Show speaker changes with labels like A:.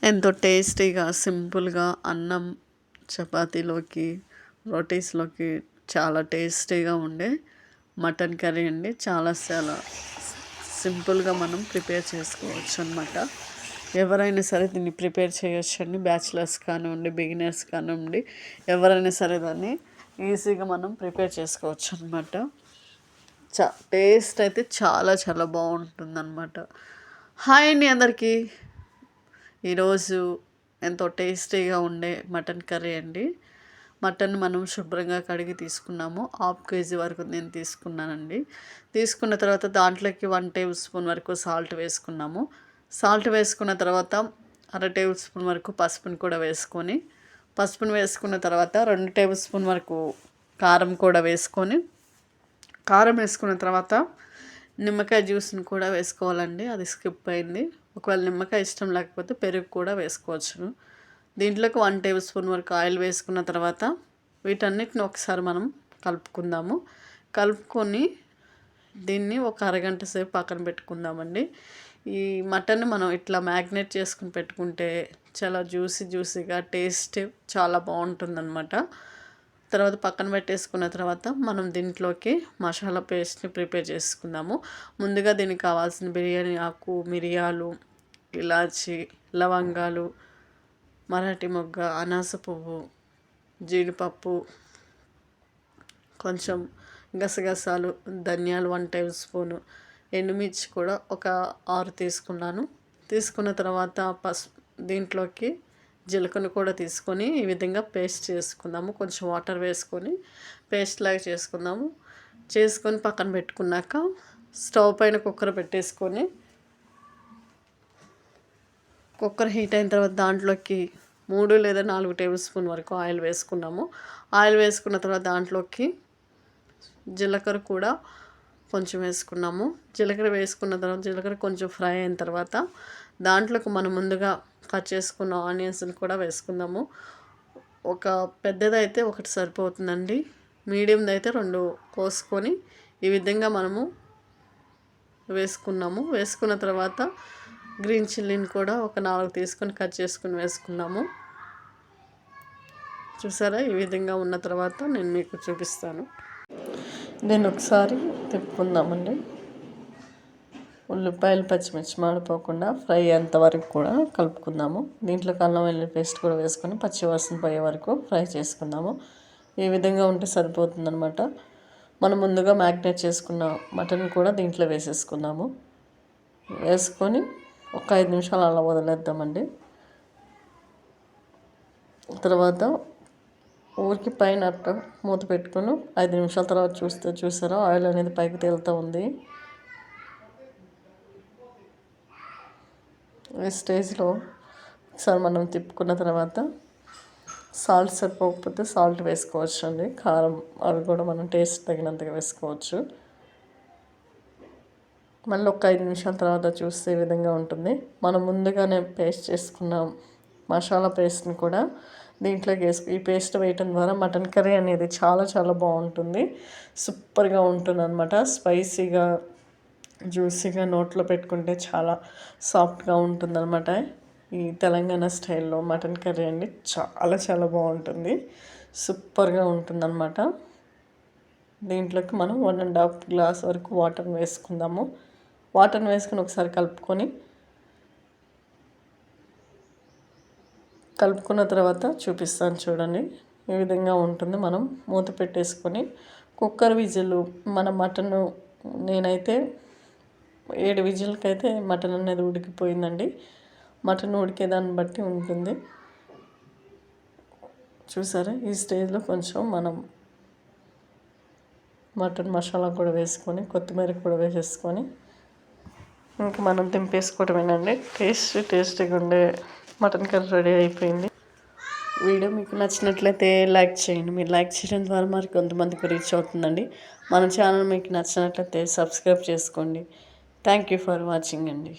A: ఎంతో టేస్టీగా సింపుల్గా అన్నం చపాతీలోకి రోటీస్లోకి చాలా టేస్టీగా ఉండే మటన్ కర్రీ అండి. చాలా సింపుల్గా మనం ప్రిపేర్ చేసుకోవచ్చు అనమాట. ఎవరైనా సరే దీన్ని ప్రిపేర్ చేయొచ్చు అండి. బ్యాచిలర్స్ కానివ్వండి, బిగినర్స్ కానివ్వండి, ఎవరైనా సరే దాన్ని ఈజీగా మనం ప్రిపేర్ చేసుకోవచ్చు అనమాట. టేస్ట్ అయితే చాలా చాలా బాగుంటుందన్నమాట. హాయ్ అండి అందరికీ. ఈరోజు ఎంతో టేస్టీగా ఉండే మటన్ కర్రీ అండి. మటన్ మనం శుభ్రంగా కడిగి తీసుకున్నాము. 1/2 kg వరకు నేను తీసుకున్నానండి. తీసుకున్న తర్వాత దాంట్లోకి 1 టేబుల్ స్పూన్ వరకు సాల్ట్ వేసుకున్నాము. సాల్ట్ వేసుకున్న తర్వాత 1/2 టేబుల్ స్పూన్ వరకు పసుపుని కూడా వేసుకున్న తర్వాత 2 టేబుల్ స్పూన్ వరకు కారం కూడా వేసుకొని, కారం వేసుకున్న తర్వాత నిమ్మకాయ జ్యూస్ని కూడా వేసుకోవాలండి. అది స్కిప్ అయింది. ఒకవేళ నిమ్మకాయ ఇష్టం లేకపోతే పెరుగు కూడా వేసుకోవచ్చును. దీంట్లోకి 1 టేబుల్ స్పూన్ వరకు ఆయిల్ వేసుకున్న తర్వాత వీటన్నిటిని ఒకసారి మనం కలుపుకొని దీన్ని ఒక అరగంట సేపు పక్కన పెట్టుకుందామండి. ఈ మటన్ మనం ఇట్లా మ్యాగ్నేట్ చేసుకుని పెట్టుకుంటే చాలా జ్యూసీగా టేస్ట్ చాలా బాగుంటుందన్నమాట. తర్వాత పక్కన పెట్టేసుకున్న తర్వాత మనం దీంట్లోకి మసాలా పేస్ట్ని ప్రిపేర్ చేసుకుందాము. ముందుగా దీనికి కావాల్సిన బిర్యానీ ఆకు, మిరియాలు, ఇలాచి, లవంగాలు, మరాఠీ మొగ్గ, అనాస పువ్వు, జీడిపప్పు, కొంచెం గసగసాలు, ధనియాలు 1 టేబుల్ స్పూను, ఎండుమిర్చి కూడా ఒక 6 తీసుకున్నాను. తీసుకున్న తర్వాత దీంట్లోకి జీలకర్ర కూడా తీసుకొని ఈ విధంగా పేస్ట్ చేసుకుందాము. కొంచెం వాటర్ వేసుకొని పేస్ట్ లాగా చేసుకొని పక్కన పెట్టుకున్నాక స్టవ్ పైన కుక్కర్ పెట్టేసుకొని, కుక్కర్ హీట్ అయిన తర్వాత దాంట్లోకి 3 లేదా 4 టేబుల్ స్పూన్ వరకు ఆయిల్ వేసుకున్నాము. ఆయిల్ వేసుకున్న తర్వాత దాంట్లోకి జీలకర్ర కూడా కొంచెం వేసుకున్నాము. జీలకర్ర వేసుకున్న తర్వాత జీలకర్ర కొంచెం ఫ్రై అయిన తర్వాత దాంట్లోకి మనం ముందుగా కట్ చేసుకున్న ఆనియన్స్ని కూడా వేసుకుందాము. ఒక పెద్దదైతే ఒకటి సరిపోతుందండి. మీడియంది అయితే 2 కోసుకొని ఈ విధంగా మనము వేసుకున్న తర్వాత గ్రీన్ చిల్లీని కూడా ఒక 4 తీసుకొని కట్ చేసుకుని వేసుకున్నాము. చూసారా, ఈ విధంగా ఉన్న తర్వాత నేను మీకు చూపిస్తాను. దీన్ని ఒకసారి తిప్పుకుందామండి. ఉల్లిపాయలు, పచ్చిమిర్చి మాడిపోకుండా ఫ్రై అయ్యేంత వరకు కూడా కలుపుకుందాము. దీంట్లో అల్లం వెల్లుల్లి పేస్ట్ కూడా వేసుకొని పచ్చివాసన పోయే వరకు ఫ్రై చేసుకుందాము. ఈ విధంగా ఉంటే సరిపోతుందన్నమాట. మనం ముందుగా మ్యాగ్నేట్ చేసుకున్న మటన్ కూడా దీంట్లో వేసుకొని ఒక 5 నిమిషాలు అలా వదిలేద్దామండి. తర్వాత ఊరికి పైన మూత పెట్టుకొని 5 నిమిషాల తర్వాత చూసారా ఆయిల్ అనేది పైకి తేలుతూ ఉంది. ఈ స్టేజ్లో ఒకసారి మనం తిప్పుకున్న తర్వాత సాల్ట్ సరిపోకపోతే సాల్ట్ వేసుకోవచ్చు అండి. కారం అవి కూడా మనం టేస్ట్ తగినంతగా వేసుకోవచ్చు. మళ్ళీ ఒక 5 నిమిషాల తర్వాత చూస్తే ఈ విధంగా ఉంటుంది. మనం ముందుగానే పేస్ట్ చేసుకున్న మసాలా పేస్ట్ని కూడా దీంట్లోకి ఈ పేస్ట్ వేయటం ద్వారా మటన్ కర్రీ అనేది చాలా చాలా బాగుంటుంది. సూపర్గా ఉంటుంది అన్నమాట. స్పైసీగా, జ్యూసీగా, నోట్లో పెట్టుకుంటే చాలా సాఫ్ట్గా ఉంటుందన్నమాట. ఈ తెలంగాణ స్టైల్లో మటన్ కర్రీ అండి చాలా చాలా బాగుంటుంది. సూపర్గా ఉంటుందన్నమాట. దీంట్లోకి మనం 1.5 గ్లాస్ వరకు వాటర్ వేసుకుందాము. వాటర్ని వేసుకొని ఒకసారి కలుపుకున్న తర్వాత చూపిస్తాను చూడండి. ఈ విధంగా ఉంటుంది. మనం మూత పెట్టేసుకొని కుక్కర్ విజిల్ మన మటన్ నేనైతే 7 విజిల్కైతే మటన్ అనేది ఉడికిపోయిందండి. మటన్ ఉడికేదాన్ని బట్టి ఉంటుంది. చూసారా, ఈ స్టేజ్లో కొంచెం మనం మటన్ మసాలా కూడా వేసుకొని కొత్తిమీర కూడా వేసేసుకొని ఇంకా మనం దింపేసుకోవటమేనండి. టేస్టీగా ఉండే మటన్ కర్రీ రెడీ అయిపోయింది. వీడియో మీకు నచ్చినట్లయితే లైక్ చేయండి. మీరు లైక్ చేయడం ద్వారా మరి కొంతమందికి రీచ్ అవుతుందండి. మన ఛానల్ మీకు నచ్చినట్లయితే సబ్స్క్రైబ్ చేసుకోండి. థ్యాంక్ యూ ఫర్ వాచింగ్ అండి.